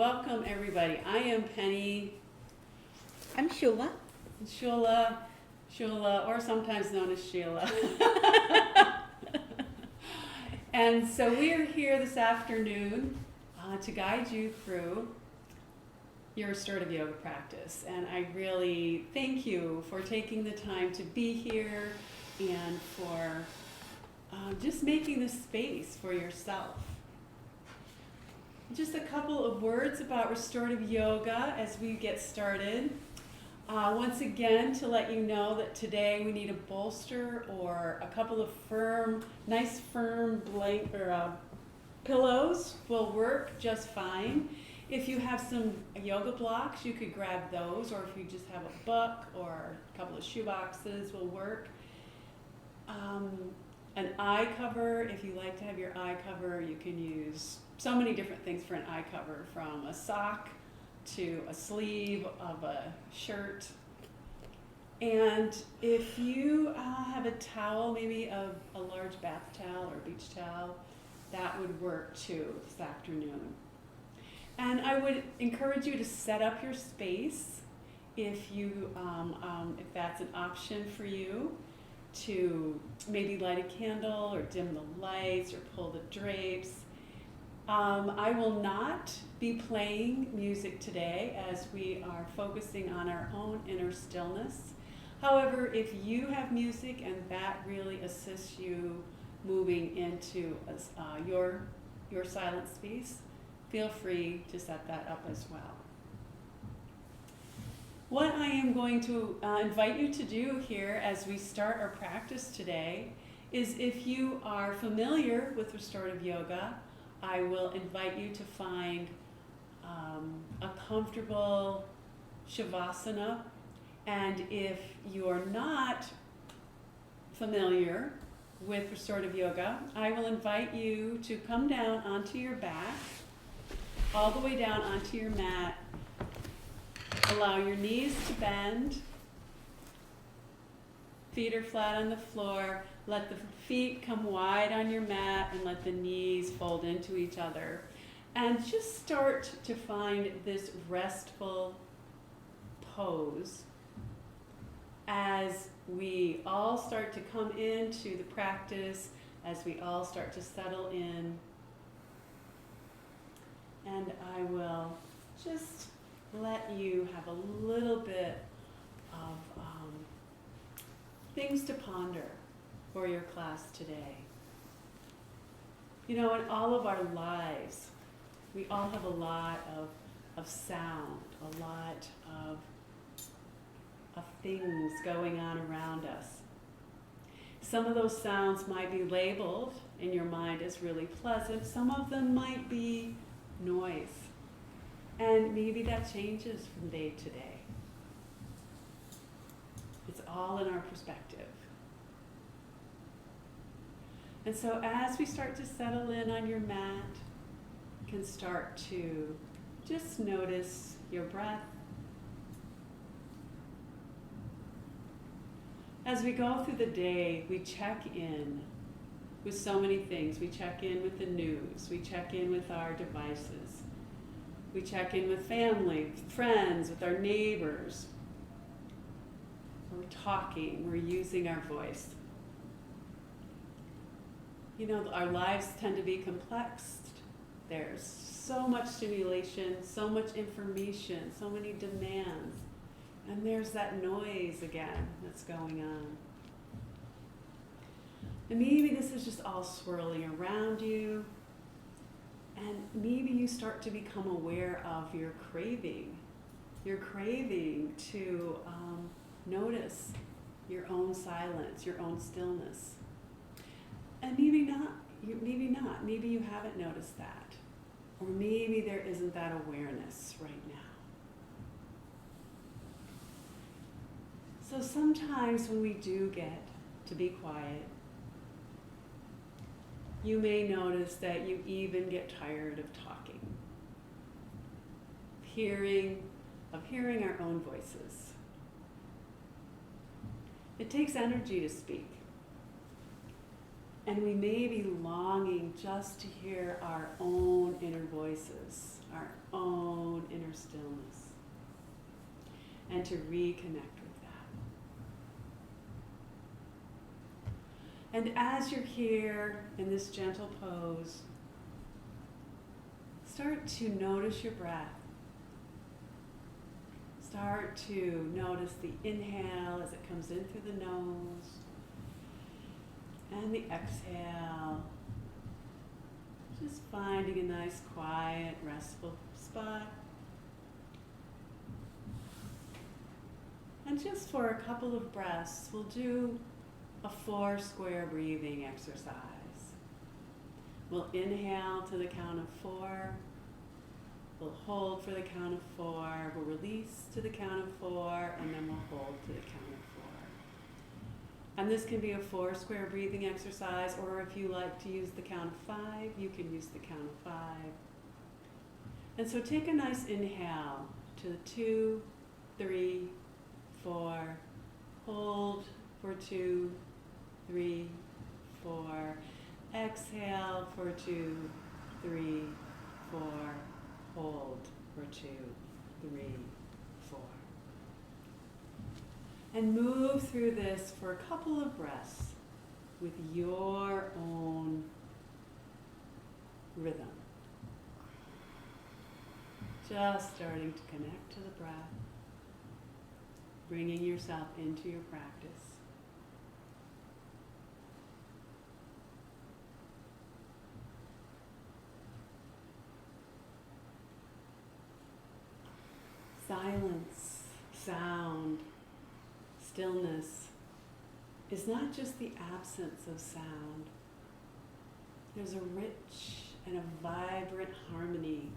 welcome everybody. I am Pennee. I'm Shula. Shula, or sometimes known as Sheila. And so we are here this afternoon to guide you through your restorative yoga practice. And I really thank you for taking the time to be here and for just making this space for yourself. Just a couple of words about restorative yoga as we get started. Once again, to let you know that today we need a bolster or a couple of nice firm pillows will work just fine. If you have some yoga blocks, you could grab those, or if you just have a book or a couple of shoe boxes will work. An eye cover, if you like to have your eye cover, you can use so many different things for an eye cover, from a sock to a sleeve of a shirt. And if you have a towel, maybe a large bath towel or beach towel, that would work too this afternoon. And I would encourage you to set up your space if if that's an option for you, to maybe light a candle or dim the lights or pull the drapes. I will not be playing music today as we are focusing on our own inner stillness. However, if you have music and that really assists you moving into your silent space, feel free to set that up as well. What I am going to invite you to do here as we start our practice today is, if you are familiar with restorative yoga, I will invite you to find a comfortable shavasana. And if you're not familiar with restorative yoga, I will invite you to come down onto your back, all the way down onto your mat. Allow your knees to bend. Feet are flat on the floor. Let the feet come wide on your mat and let the knees fold into each other. And just start to find this restful pose as we all start to come into the practice, as we all start to settle in. And I will just let you have a little bit of things to ponder for your class today. You know, in all of our lives, we all have a lot of sound, a lot of things going on around us. Some of those sounds might be labeled in your mind as really pleasant. Some of them might be noise. And maybe that changes from day to day. It's all in our perspective. And so as we start to settle in on your mat, you can start to just notice your breath. As we go through the day, we check in with so many things. We check in with the news. We check in with our devices. We check in with family, with friends, with our neighbors. We're talking, we're using our voice. You know, our lives tend to be complex. There's so much stimulation, so much information, so many demands. And there's that noise again that's going on. And maybe this is just all swirling around you. And maybe you start to become aware of your craving to notice your own silence, your own stillness. And maybe not. Maybe you haven't noticed that. Or maybe there isn't that awareness right now. So sometimes when we do get to be quiet, you may notice that you even get tired of talking, of hearing our own voices. It takes energy to speak. And we may be longing just to hear our own inner voices, our own inner stillness, and to reconnect with that. And as you're here in this gentle pose, start to notice your breath. Start to notice the inhale as it comes in through the nose, and the exhale. Just finding a nice, quiet, restful spot. And just for a couple of breaths, we'll do a 4 square breathing exercise. We'll inhale to the count of 4. We'll hold for the count of 4. We'll release to the count of 4, and then we'll hold to the count of 4. And this can be a 4 square breathing exercise, or if you like to use the count of 5, you can use the count of 5. And so take a nice inhale to 2, 3, 4. Hold for 2, 3, 4. Exhale for 2, 3, 4. Hold for 2, 3, 4. And move through this for a couple of breaths with your own rhythm. Just starting to connect to the breath, bringing yourself into your practice. Silence, sound, stillness is not just the absence of sound. There's a rich and a vibrant harmony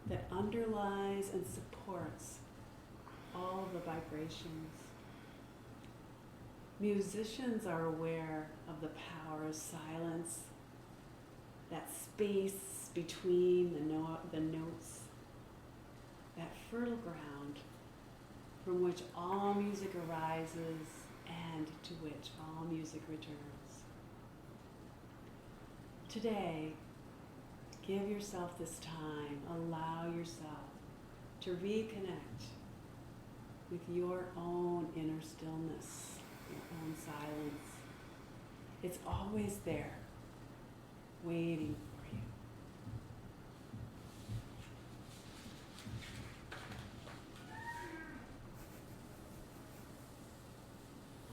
that underlies and supports all the vibrations. Musicians are aware of the power of silence, that space between the notes, that fertile ground from which all music arises and to which all music returns. Today, give yourself this time, allow yourself to reconnect with your own inner stillness, your own silence. It's always there, waiting for you.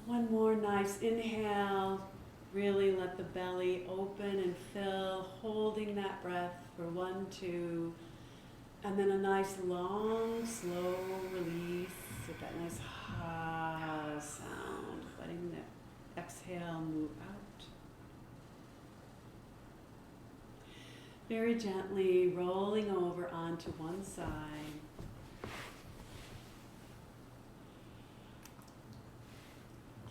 One more nice inhale. Really let the belly open and fill, holding that breath for 1, 2, and then a nice long, slow release with that nice ha sound, letting the exhale move out. Very gently rolling over onto one side.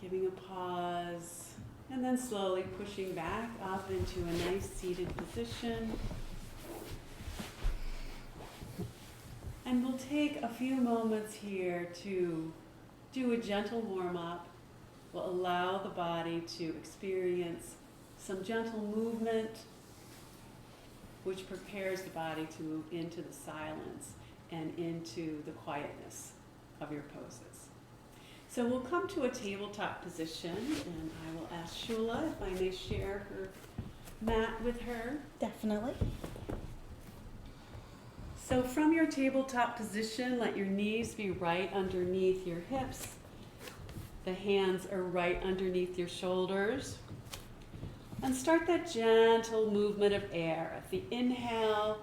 Giving a pause. And then slowly pushing back up into a nice seated position. And we'll take a few moments here to do a gentle warm-up. We'll allow the body to experience some gentle movement, which prepares the body to move into the silence and into the quietness of your poses. So we'll come to a tabletop position, and I will ask Shula if I may share her mat with her. Definitely. So from your tabletop position, let your knees be right underneath your hips. The hands are right underneath your shoulders. And start that gentle movement of air. At the inhale,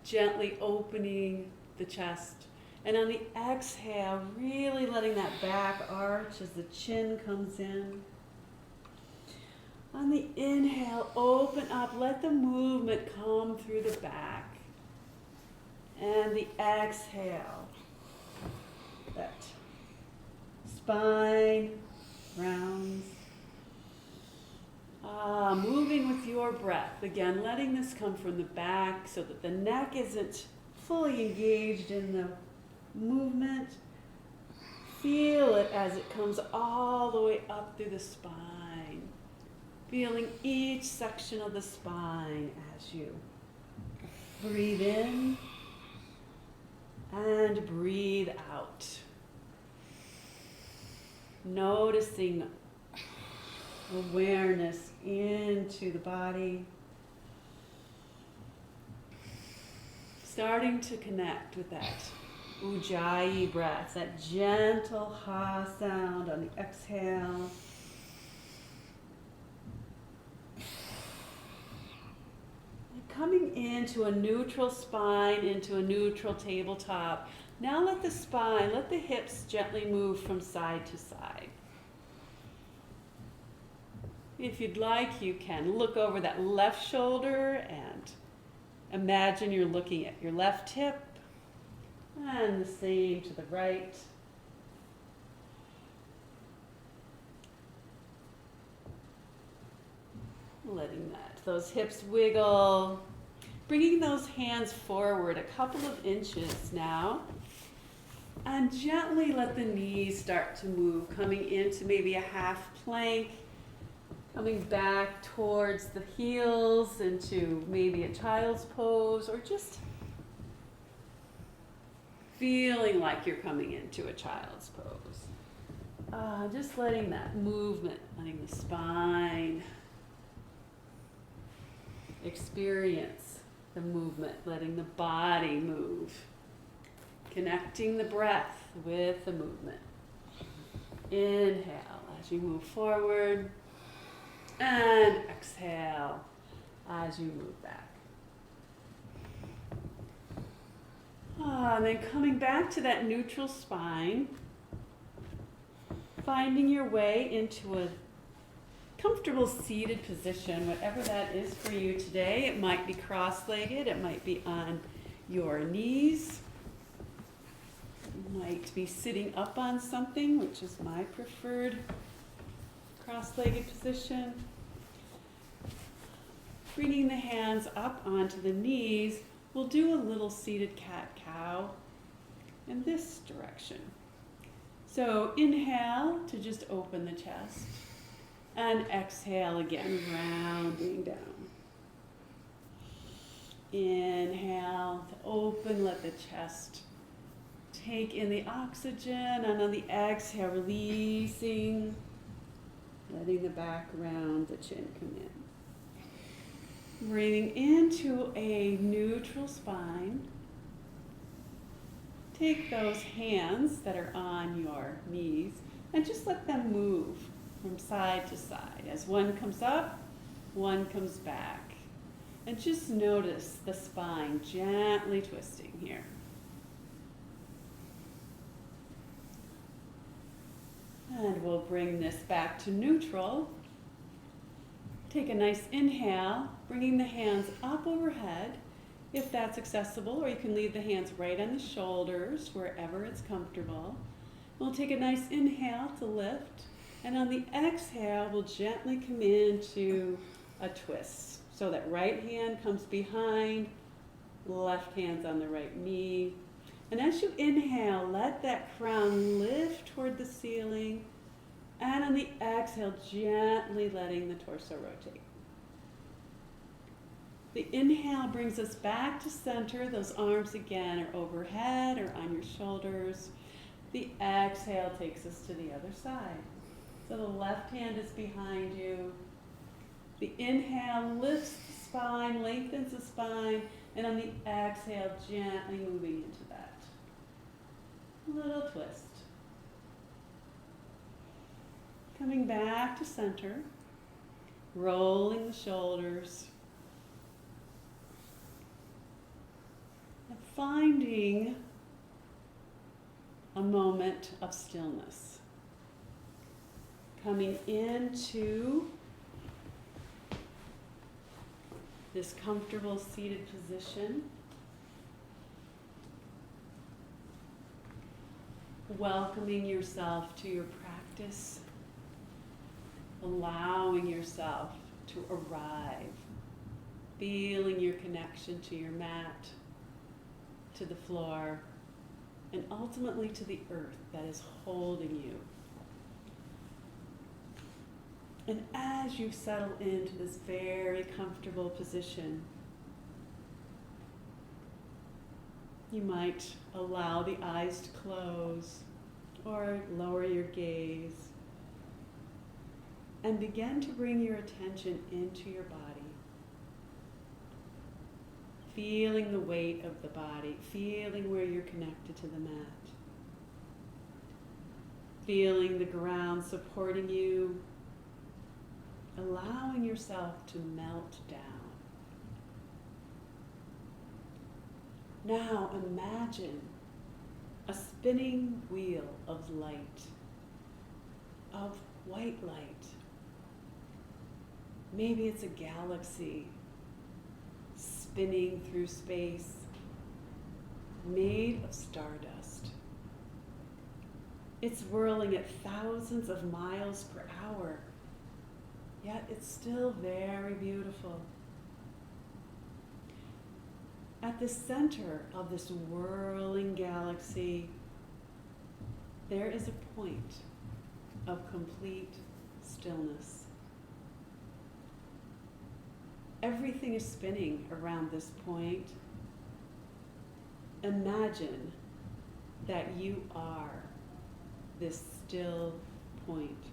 gently opening the chest. And on the exhale, really letting that back arch as the chin comes in. On the inhale, open up, let the movement come through the back. And the exhale, that spine rounds. Moving with your breath. Again, letting this come from the back so that the neck isn't fully engaged in the movement. Feel it as it comes all the way up through the spine, Feeling each section of the spine as you breathe in and breathe out. Noticing awareness into the body. Starting to connect with that Ujjayi breath, that gentle ha sound on the exhale. And coming into a neutral spine, into a neutral tabletop. Now let the spine, let the hips gently move from side to side. If you'd like, you can look over that left shoulder and imagine you're looking at your left hip, and the same to the right. Letting those hips wiggle. Bringing those hands forward a couple of inches now. And gently let the knees start to move, coming into maybe a half plank. Coming back towards the heels into maybe a child's pose, or just feeling like you're coming into a child's pose. Just letting that movement, letting the spine experience the movement, letting the body move, connecting the breath with the movement. Inhale as you move forward. And exhale as you move back. And then coming back to that neutral spine, finding your way into a comfortable seated position, whatever that is for you today. It might be cross-legged, it might be on your knees, you might be sitting up on something, which is my preferred cross-legged position. Bringing the hands up onto the knees, we'll do a little seated cat-cow in this direction. So inhale to just open the chest, and exhale again, rounding down. Inhale to open, let the chest take in the oxygen, and on the exhale, releasing, letting the back round, the chin come in. Breathing into a neutral spine. Take those hands that are on your knees and just let them move from side to side. As one comes up, one comes back. And just notice the spine gently twisting here. And we'll bring this back to neutral. Take a nice inhale, bringing the hands up overhead, if that's accessible, or you can leave the hands right on the shoulders, wherever it's comfortable. We'll take a nice inhale to lift, and on the exhale, we'll gently come into a twist. So that right hand comes behind, left hand's on the right knee. And as you inhale, let that crown lift toward the ceiling. And on the exhale, gently letting the torso rotate. The inhale brings us back to center. Those arms again are overhead or on your shoulders. The exhale takes us to the other side. So the left hand is behind you. The inhale lifts the spine, lengthens the spine, and on the exhale, gently moving into that. Little twist. Coming back to center, rolling the shoulders, and finding a moment of stillness. Coming into this comfortable seated position. Welcoming yourself to your practice. Allowing yourself to arrive. Feeling your connection to your mat, to the floor, and ultimately to the earth that is holding you. And as you settle into this very comfortable position, you might allow the eyes to close or lower your gaze and begin to bring your attention into your body. Feeling the weight of the body, feeling where you're connected to the mat. Feeling the ground supporting you, allowing yourself to melt down. Now imagine a spinning wheel of light, of white light. Maybe it's a galaxy spinning through space, made of stardust. It's whirling at thousands of miles per hour, yet it's still very beautiful. At the center of this whirling galaxy, there is a point of complete stillness. Everything is spinning around this point. Imagine that you are this still point,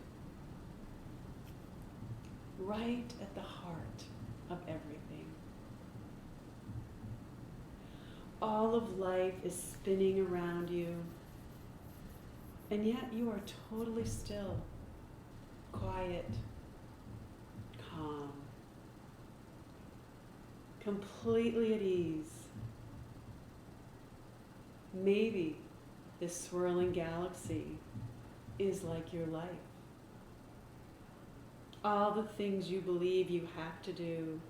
right at the heart of everything. All of life is spinning around you, and yet you are totally still, quiet, calm, completely at ease. Maybe this swirling galaxy is like your life. All the things you believe you have to do,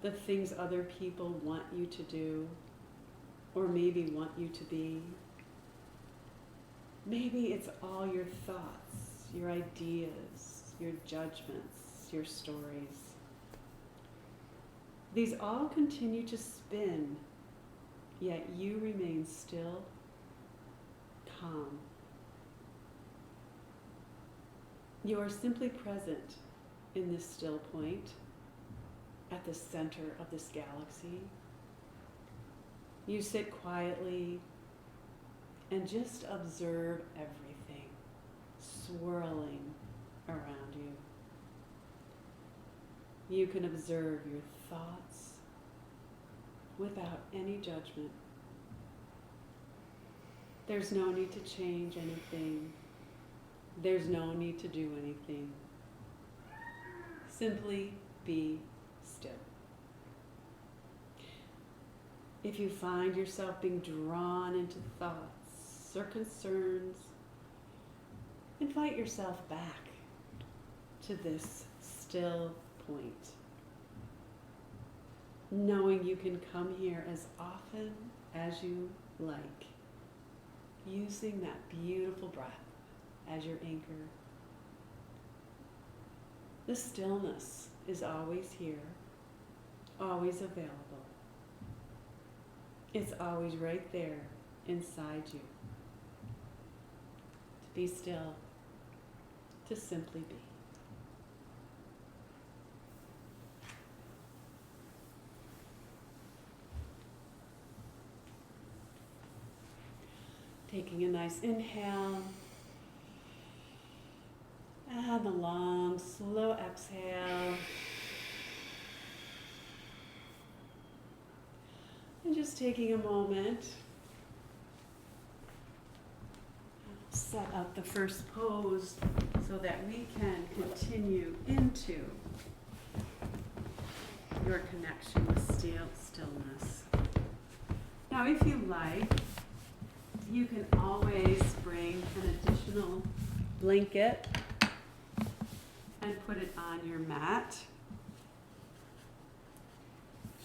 the things other people want you to do, or maybe want you to be. Maybe it's all your thoughts, your ideas, your judgments, your stories. These all continue to spin, yet you remain still, calm. You are simply present in this still point, at the center of this galaxy. You sit quietly and just observe everything swirling around you. You can observe your thoughts without any judgment. There's no need to change anything. There's no need to do anything. Simply be still. If you find yourself being drawn into thoughts or concerns, invite yourself back to this still point, knowing you can come here as often as you like, using that beautiful breath as your anchor. The stillness is always here, always available. It's always right there inside you. To be still, to simply be. Taking a nice inhale and a long, slow exhale. And just taking a moment, set up the first pose so that we can continue into your connection with stillness. Now, if you like, you can always bring an additional blanket and put it on your mat.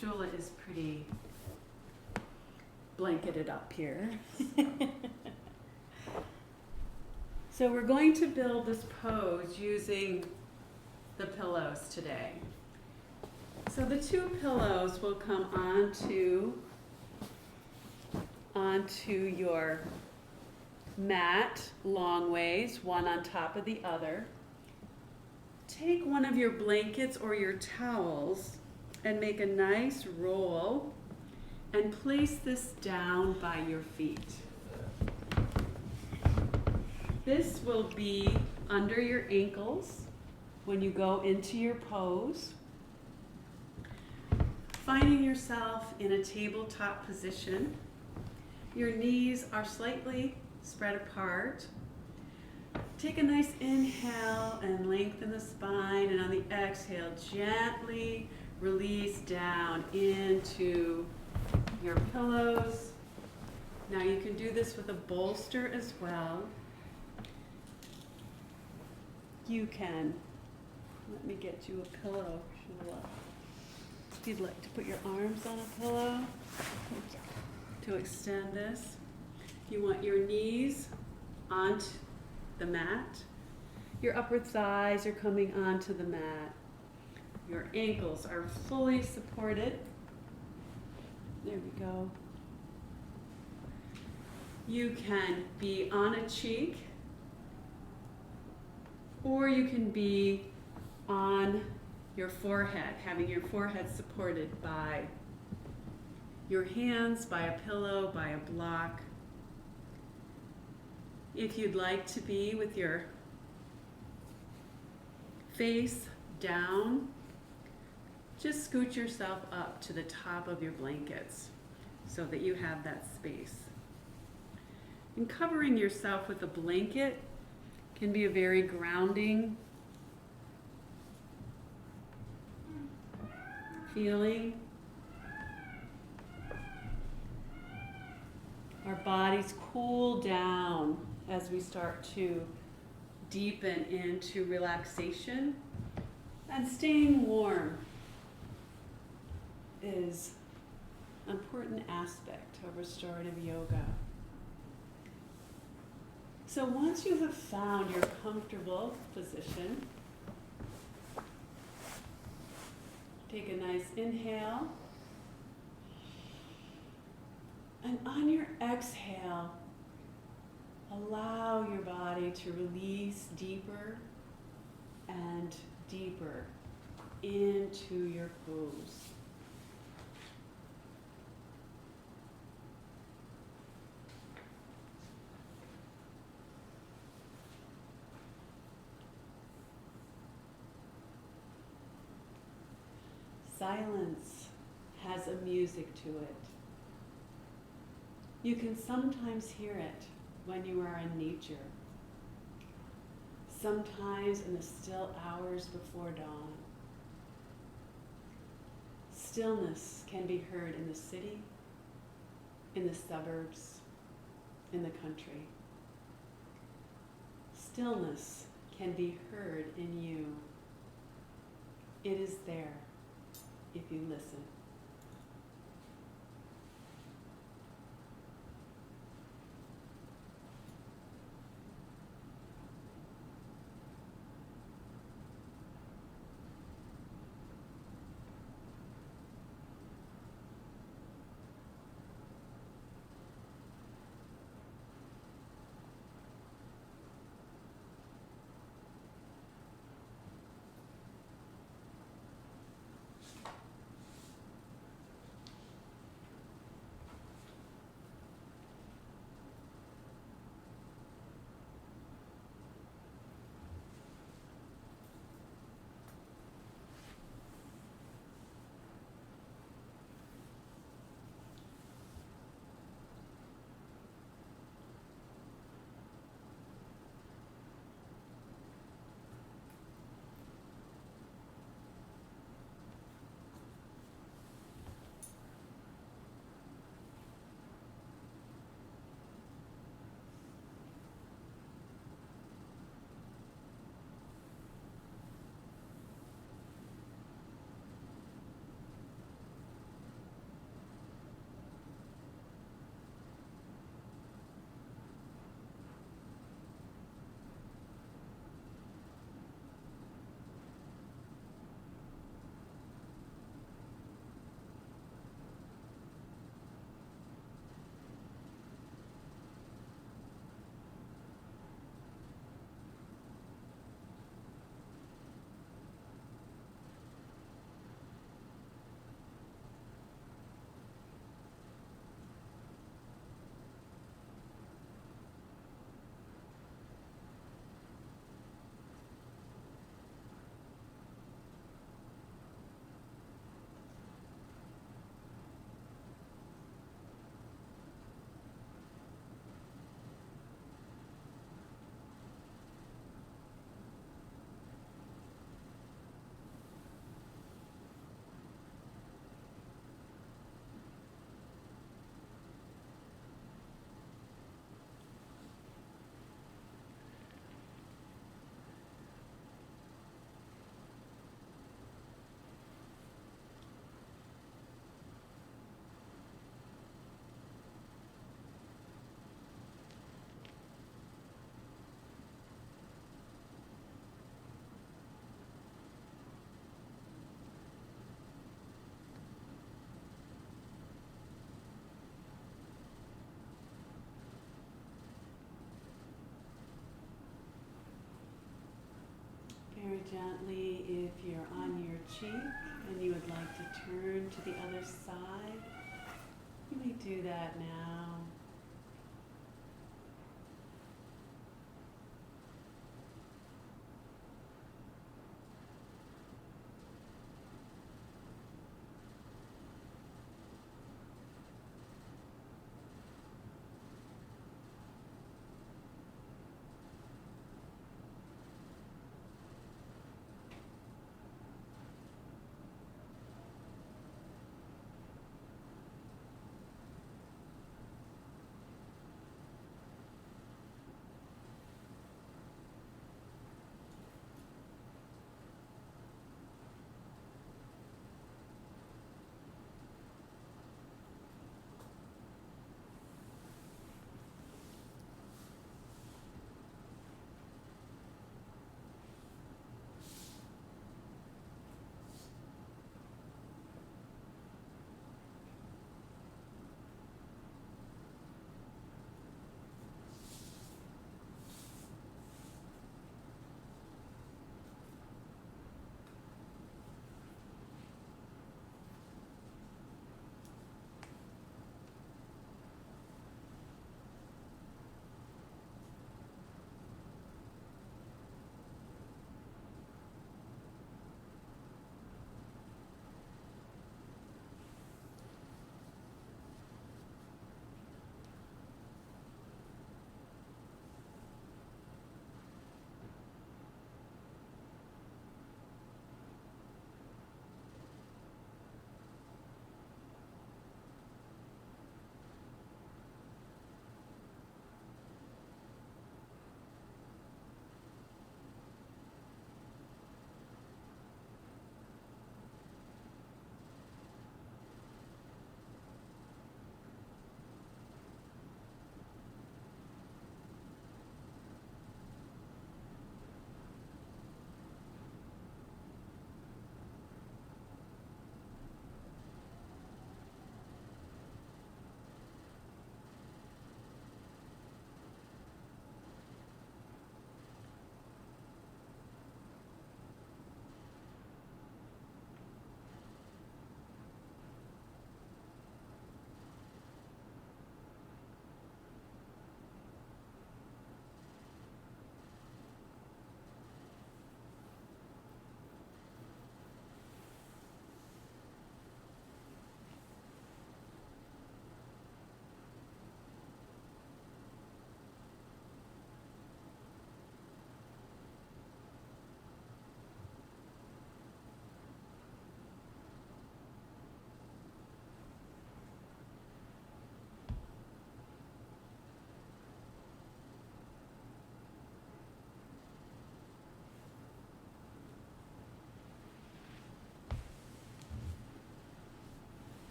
Shula is pretty blanketed up here. So we're going to build this pose using the pillows today. So the two pillows will come onto your mat long ways, one on top of the other. take one of your blankets or your towels and make a nice roll and place this down by your feet. This will be under your ankles when you go into your pose. Finding yourself in a tabletop position. Your knees are slightly spread apart. Take a nice inhale and lengthen the spine, and on the exhale, gently release down into your pillows. Now you can do this with a bolster as well. You can, let me get you a pillow, Shula. If you'd like to put your arms on a pillow to extend this. You want your knees onto the mat. Your upper thighs are coming onto the mat. Your ankles are fully supported. There we go. You can be on a cheek, or you can be on your forehead, having your forehead supported by your hands, by a pillow, by a block. If you'd like to be with your face down, just scoot yourself up to the top of your blankets so that you have that space. And covering yourself with a blanket can be a very grounding feeling. Our bodies cool down as we start to deepen into relaxation, and staying warm is an important aspect of restorative yoga. So once you have found your comfortable position, take a nice inhale, and on your exhale, allow your body to release deeper and deeper into your pose. Silence has a music to it. You can sometimes hear it when you are in nature, sometimes in the still hours before dawn. Stillness can be heard in the city, in the suburbs, in the country. Stillness can be heard in you. It is there if you listen. gently, if you're on your cheek and you would like to turn to the other side, you may do that now.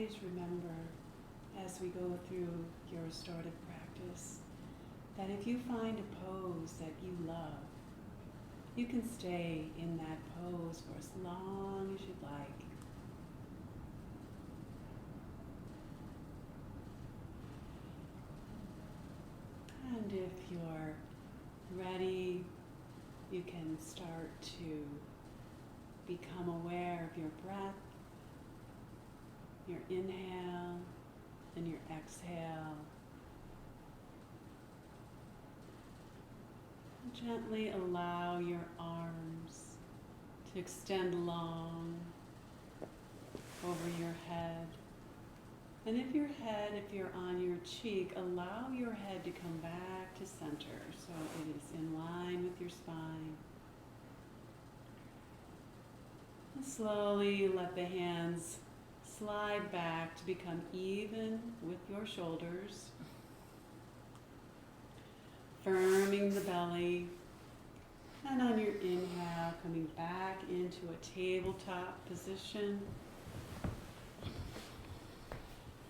always remember, as we go through your restorative practice, that if you find a pose that you love, you can stay in that pose for as long as you'd like. And if you're ready, you can start to become aware of your breath, your inhale and your exhale. Gently allow your arms to extend long over your head. And if you're on your cheek, allow your head to come back to center so it is in line with your spine. And slowly let the hands slide back to become even with your shoulders. Firming the belly, and on your inhale, coming back into a tabletop position.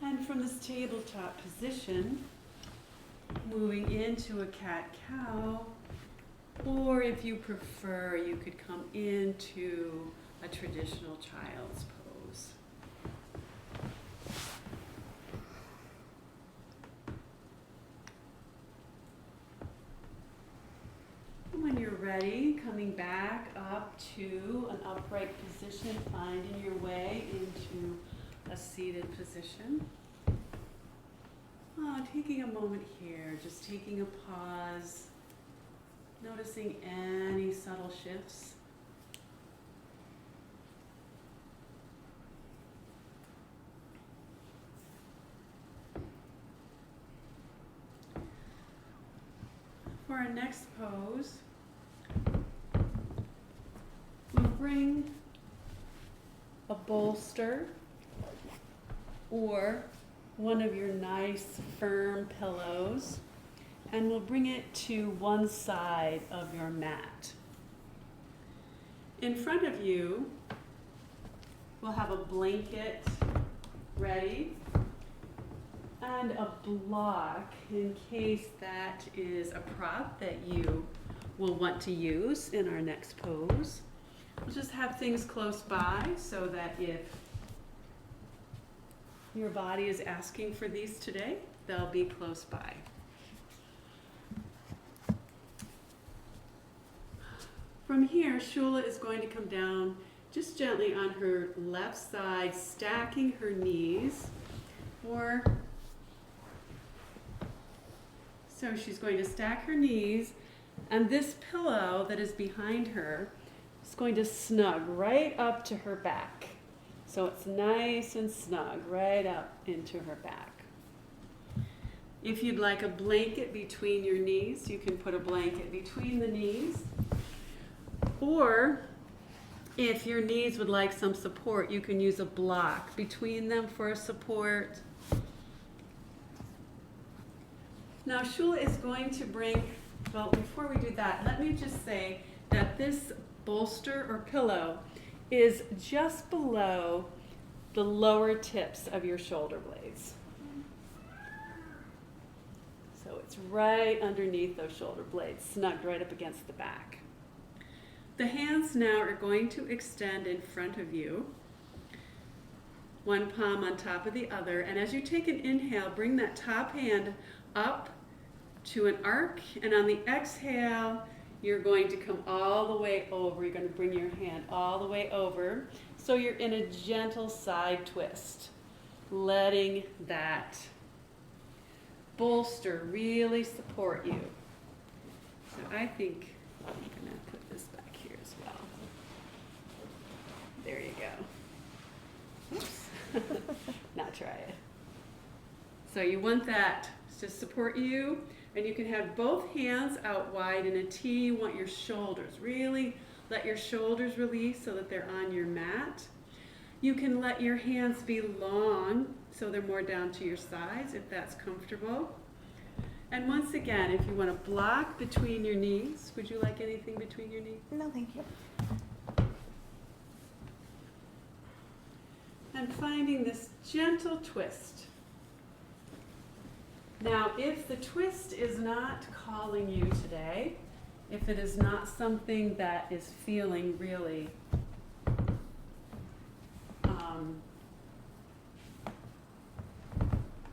And from this tabletop position, moving into a cat-cow, or if you prefer, you could come into a traditional child's pose. When you're ready, coming back up to an upright position, finding your way into a seated position. Taking a moment here, just taking a pause, noticing any subtle shifts. For our next pose, we'll bring a bolster or one of your nice firm pillows, and we'll bring it to one side of your mat. In front of you, we'll have a blanket ready and a block in case that is a prop that you will want to use in our next pose. We'll just have things close by so that if your body is asking for these today, they'll be close by. From here, Shula is going to come down just gently on her left side, stacking her knees. So she's going to stack her knees, and this pillow that is behind her is going to snug right up to her back. So it's nice and snug right up into her back. If you'd like a blanket between your knees, you can put a blanket between the knees. Or if your knees would like some support, you can use a block between them for support. Now Shula is going to bring, well, before we do that, let me just say that this bolster or pillow is just below the lower tips of your shoulder blades. So it's right underneath those shoulder blades, snugged right up against the back. The hands now are going to extend in front of you, one palm on top of the other, and as you take an inhale, bring that top hand up to an arc, and on the exhale, you're going to come all the way over. You're going to bring your hand all the way over. So you're in a gentle side twist, letting that bolster really support you. So I think I'm going to put this back here as well. There you go. Oops. Not try it. So you want that to support you. And you can have both hands out wide in a T. You want your shoulders, really let your shoulders release so that they're on your mat. You can let your hands be long so they're more down to your sides if that's comfortable. And once again, if you want to block between your knees, would you like anything between your knees? No, thank you. and finding this gentle twist. Now, if the twist is not calling you today, if it is not something that is feeling really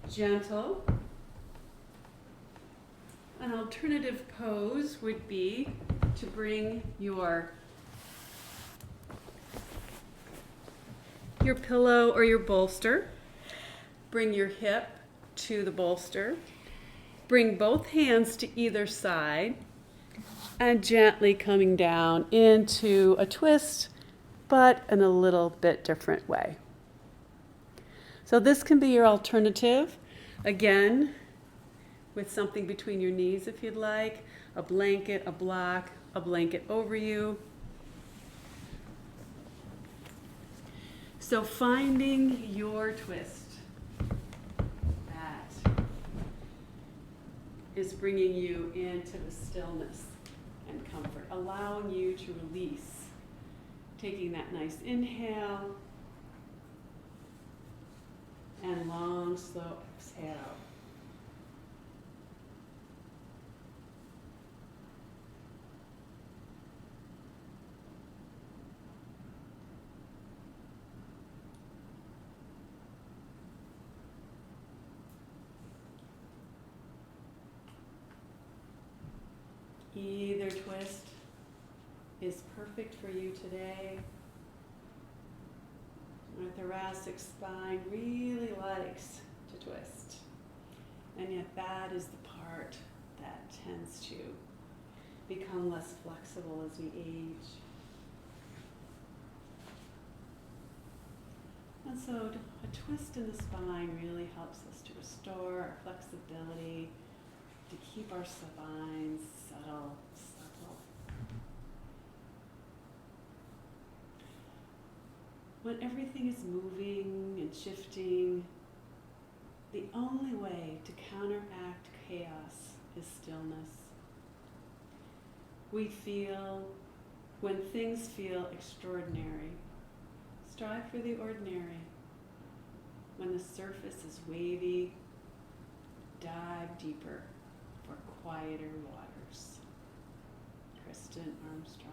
gentle, an alternative pose would be to bring your pillow or your bolster, bring your hip to the bolster, bring both hands to either side, and gently coming down into a twist, but in a little bit different way. So this can be your alternative, again, with something between your knees if you'd like, a blanket, a block, a blanket over you. So finding your twist that is bringing you into the stillness and comfort, allowing you to release, taking that nice inhale and long, slow exhale. Either twist is perfect for you today. Our thoracic spine really likes to twist, and yet that is the part that tends to become less flexible as we age. And so a twist in the spine really helps us to restore our flexibility, to keep our spines supple. When everything is moving and shifting, the only way to counteract chaos is stillness. When things feel extraordinary, strive for the ordinary. When the surface is wavy, dive deeper for quieter waters. Kristen Armstrong.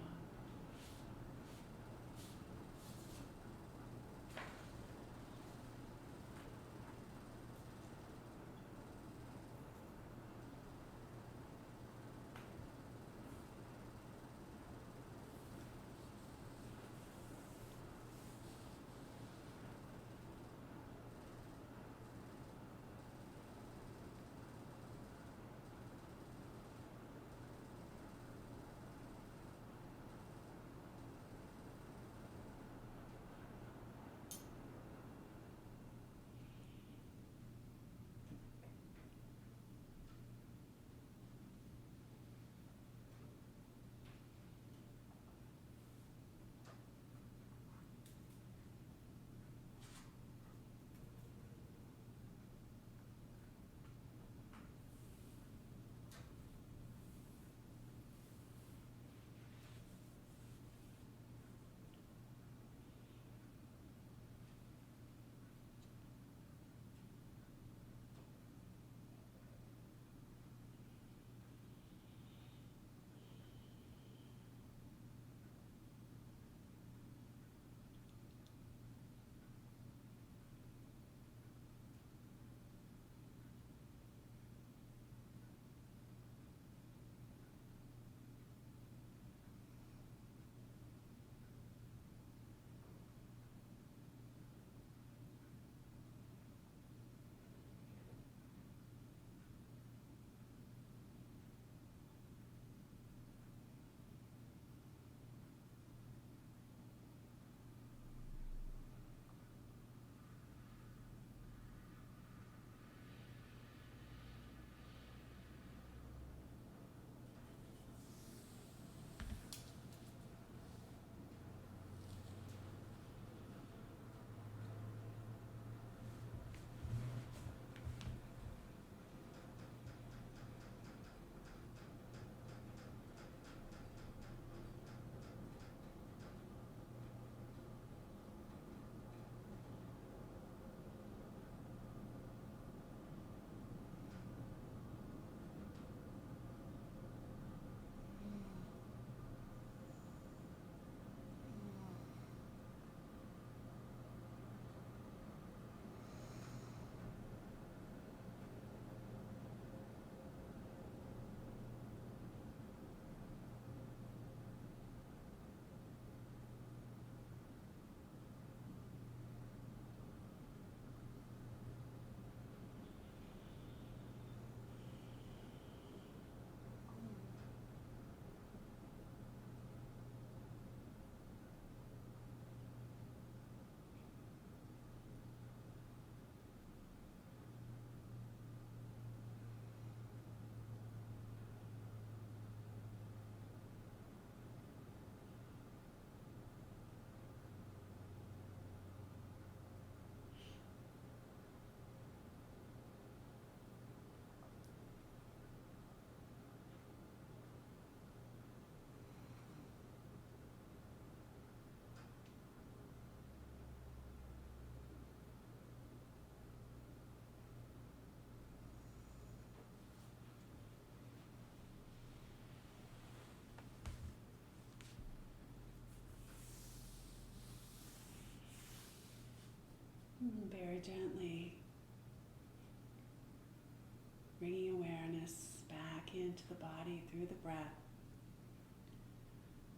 Very gently bringing awareness back into the body through the breath.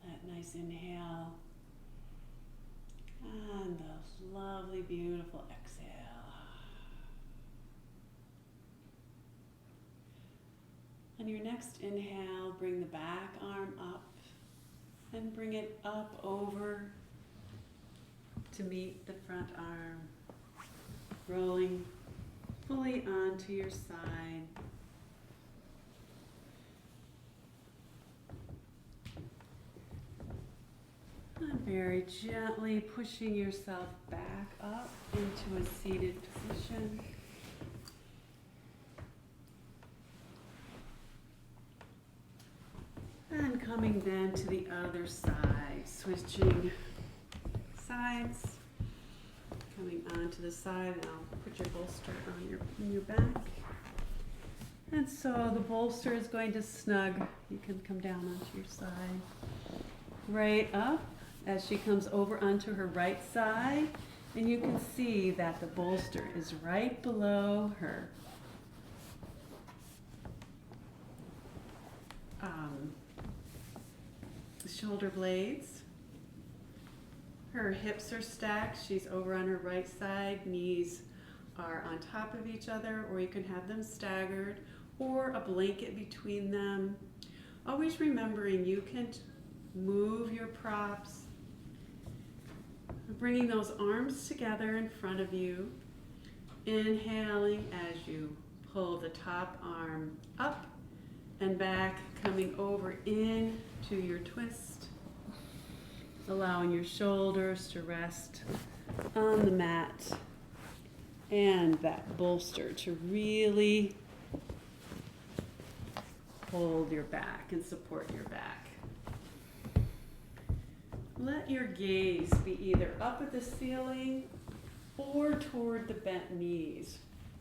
That nice inhale and the lovely, beautiful exhale. On your next inhale, bring the back arm up and bring it up over to meet the front arm, rolling fully onto your side. And very gently pushing yourself back up into a seated position. And coming then to the other side, switching sides, coming onto the side. Now put your bolster on your back. And so the bolster is going to snug. You can come down onto your side. Right up as she comes over onto her right side. And you can see that the bolster is right below her shoulder blades. Her hips are stacked. She's over on her right side. Knees are on top of each other, or you can have them staggered, or a blanket between them. Always remembering you can move your props, bringing those arms together in front of you, inhaling as you pull the top arm up and back, coming over in to your twist, allowing your shoulders to rest on the mat and that bolster to really hold your back and support your back. Let your gaze be either up at the ceiling or toward the bent knees.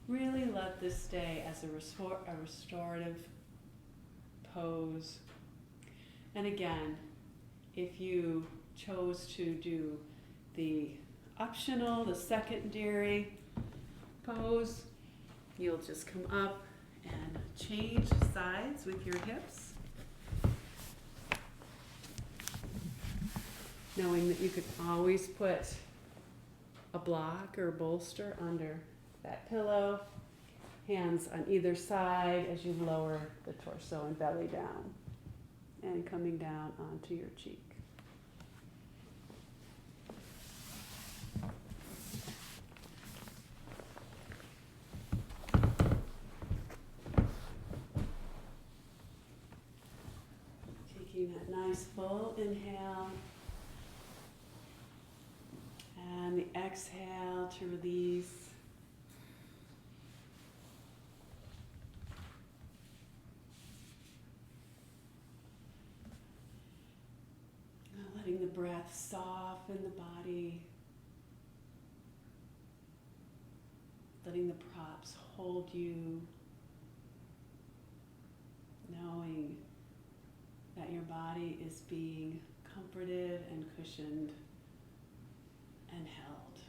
Really let this stay as a restorative pose. And again, if you chose to do the optional, the secondary pose, you'll just come up and change sides with your hips, knowing that you could always put a block or bolster under that pillow, hands on either side as you lower the torso and belly down, and coming down onto your cheek. Taking that nice full inhale, and the exhale to release. Letting the breath soften the body. Letting the props hold you. Knowing that your body is being comforted and cushioned and held.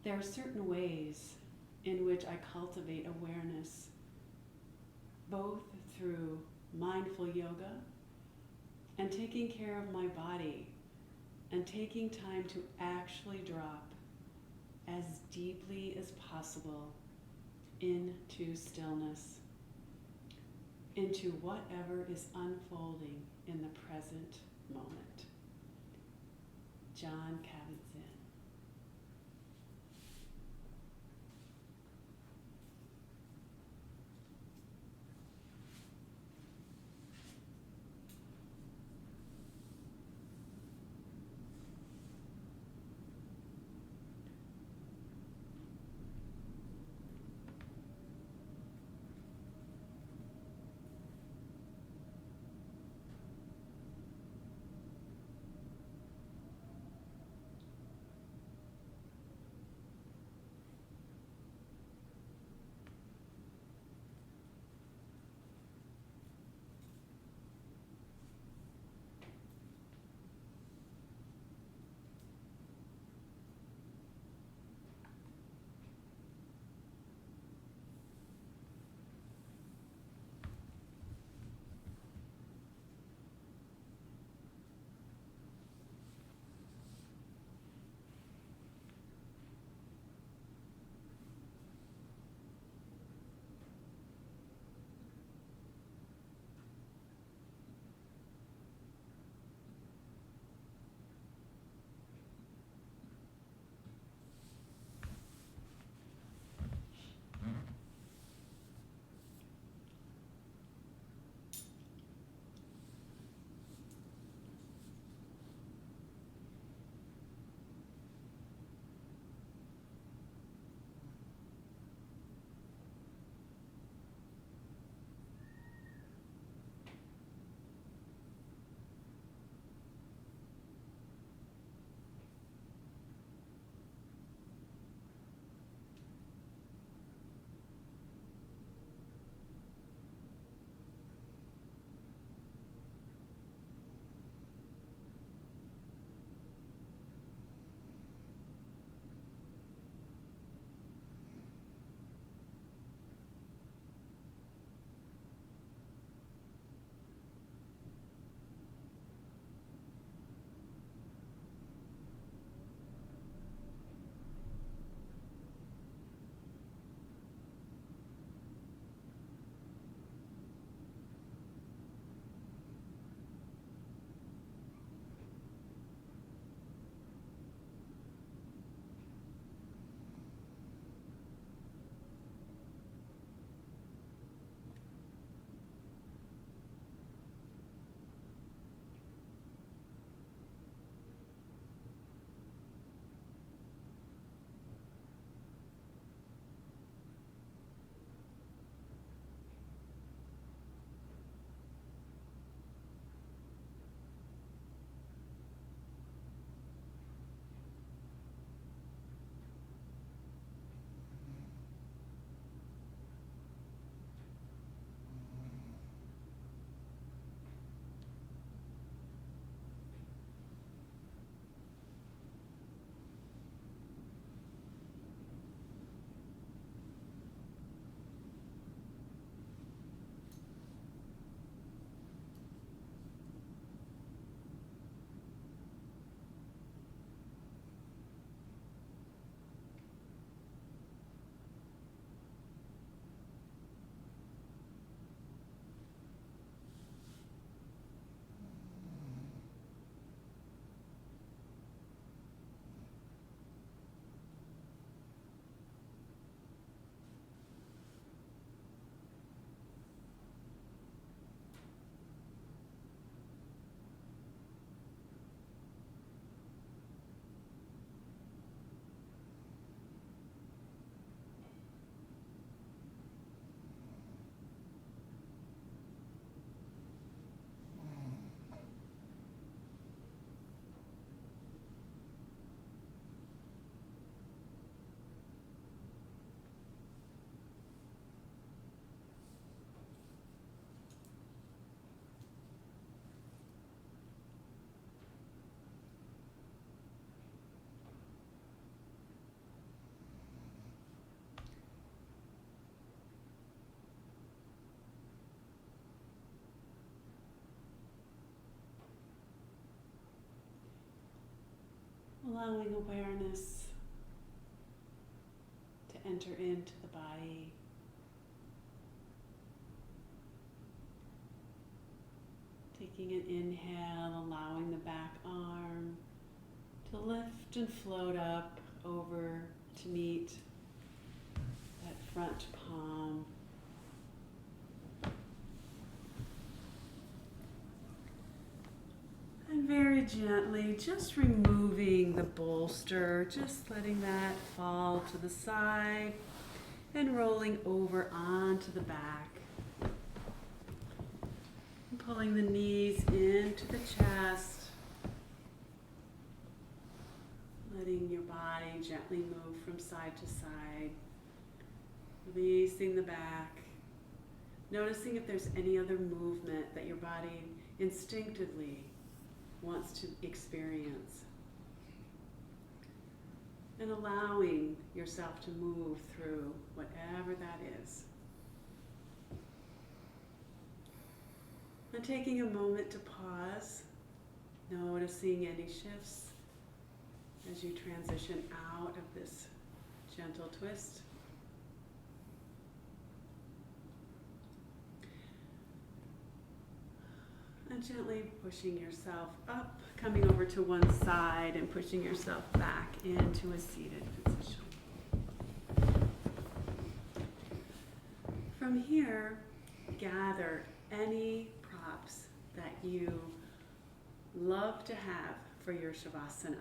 There are certain ways in which I cultivate awareness, both through mindful yoga and taking care of my body and taking time to actually drop as deeply as possible into stillness, into whatever is unfolding in the present moment. John Kabat-Zinn. allowing awareness to enter into the body. Taking an inhale, allowing the back arm to lift and float up over to meet that front palm. And very gently, just removing the bolster, just letting that fall to the side and rolling over onto the back. And pulling the knees into the chest, letting your body gently move from side to side, releasing the back, noticing if there's any other movement that your body instinctively wants to experience, and allowing yourself to move through whatever that is. And taking a moment to pause, noticing any shifts as you transition out of this gentle twist. And gently pushing yourself up, coming over to one side and pushing yourself back into a seated position. From here, gather any props that you love to have for your Shavasana.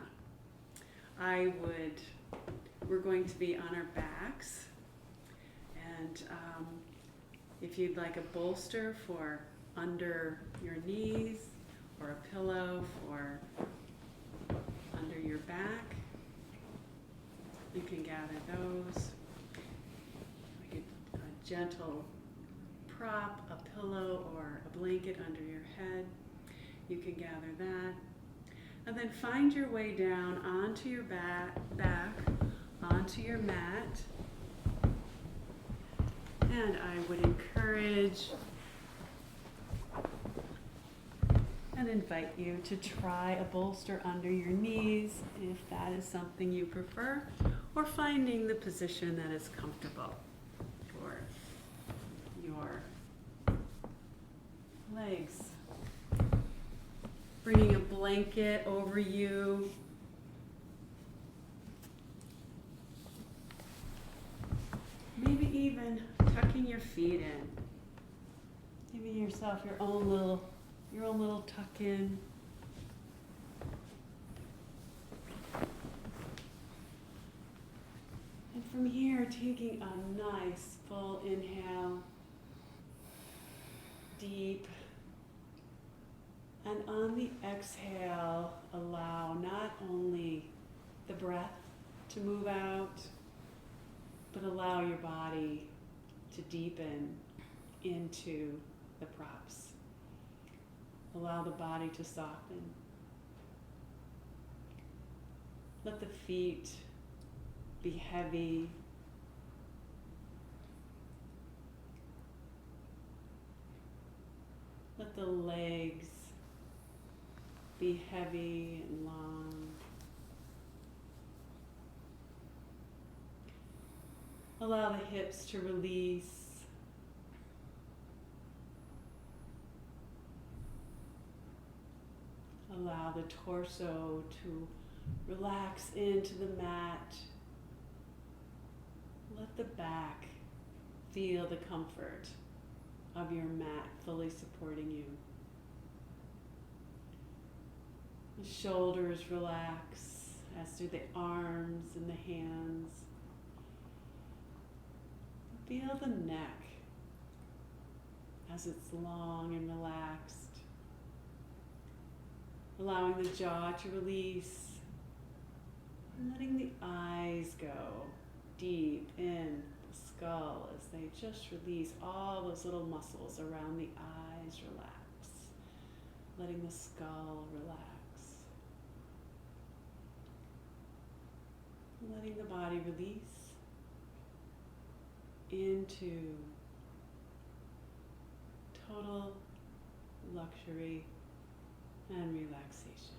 We're going to be on our backs, and if you'd like a bolster for under your knees, or a pillow for under your back, you can gather those. A gentle prop, a pillow, or a blanket under your head. You can gather that. And then find your way down onto your back, onto your mat. And I would encourage and invite you to try a bolster under your knees if that is something you prefer, or finding the position that is comfortable for your legs. Bringing a blanket over you. Maybe even tucking your feet in. Giving yourself your own little tuck-in. And from here, taking a nice full inhale, deep. And on the exhale, allow not only the breath to move out, but allow your body to deepen into the props. Allow the body to soften. Let the feet be heavy. Let the legs be heavy and long. Allow the hips to release. Allow the torso to relax into the mat. Let the back feel the comfort of your mat fully supporting you. The shoulders relax, as do the arms and the hands. Feel the neck as it's long and relaxed. Allowing the jaw to release, and letting the eyes go deep in the skull as they just release all those little muscles around the eyes, relax. Letting the skull relax. Letting the body release into total luxury and relaxation.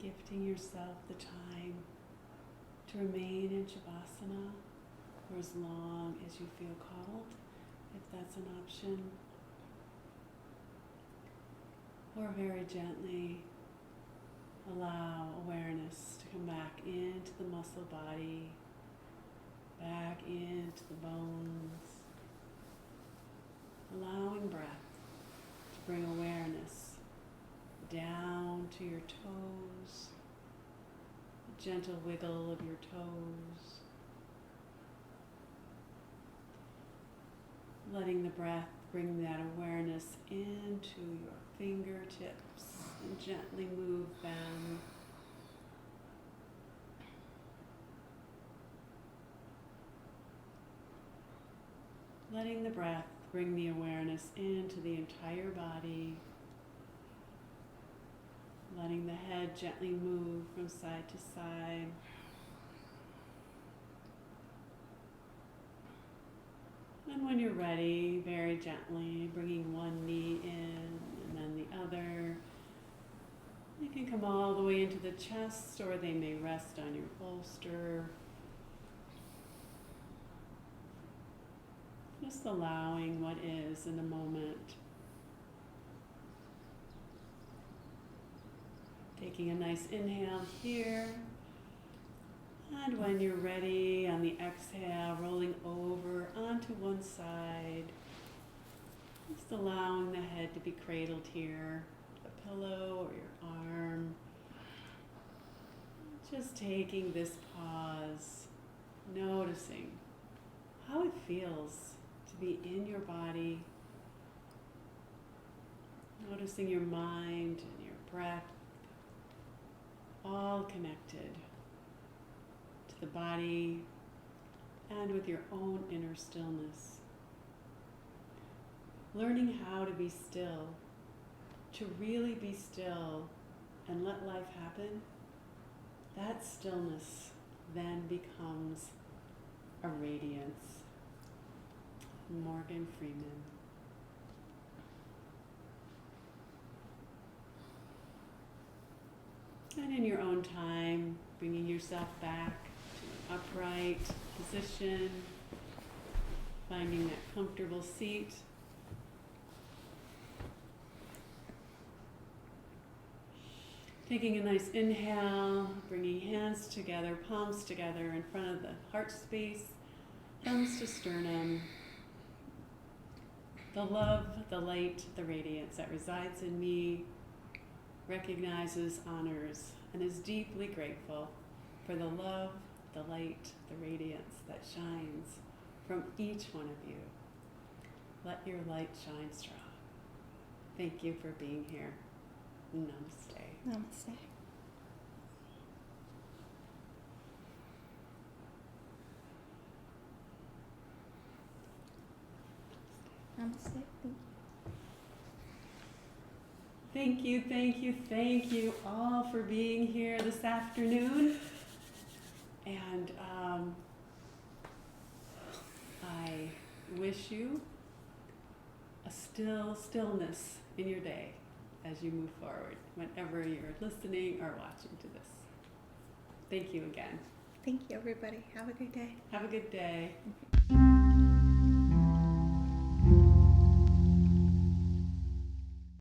gifting yourself the time to remain in Shavasana for as long as you feel called, if that's an option. Or very gently allow awareness to come back into the muscle body, back into the bones, allowing breath to bring awareness down to your toes, a gentle wiggle of your toes, letting the breath bring that awareness into your fingertips and gently move them. Letting the breath bring the awareness into the entire body. Letting the head gently move from side to side. And when you're ready, very gently bringing one knee in and then the other. They can come all the way into the chest, or they may rest on your bolster. Just allowing what is in the moment. Taking a nice inhale here. And when you're ready, on the exhale, rolling over onto one side. Just allowing the head to be cradled here, a pillow or your arm. Just taking this pause, noticing how it feels to be in your body. Noticing your mind and your breath, all connected to the body and with your own inner stillness. Learning how to be still, to really be still and let life happen, that stillness then becomes a radiance. Morgan Freeman. And in your own time, bringing yourself back to an upright position, finding that comfortable seat. Taking a nice inhale, bringing hands together, palms together in front of the heart space, thumbs to sternum. The love, the light, the radiance that resides in me recognizes, honors, and is deeply grateful for the love, the light, the radiance that shines from each one of you. Let your light shine strong. Thank you for being here. Namaste. Namaste. Namaste. Thank you, thank you, thank you all for being here this afternoon. And I wish you a stillness in your day as you move forward, whenever you're listening or watching to this. Thank you again. Thank you, everybody. Have a good day. Have a good day.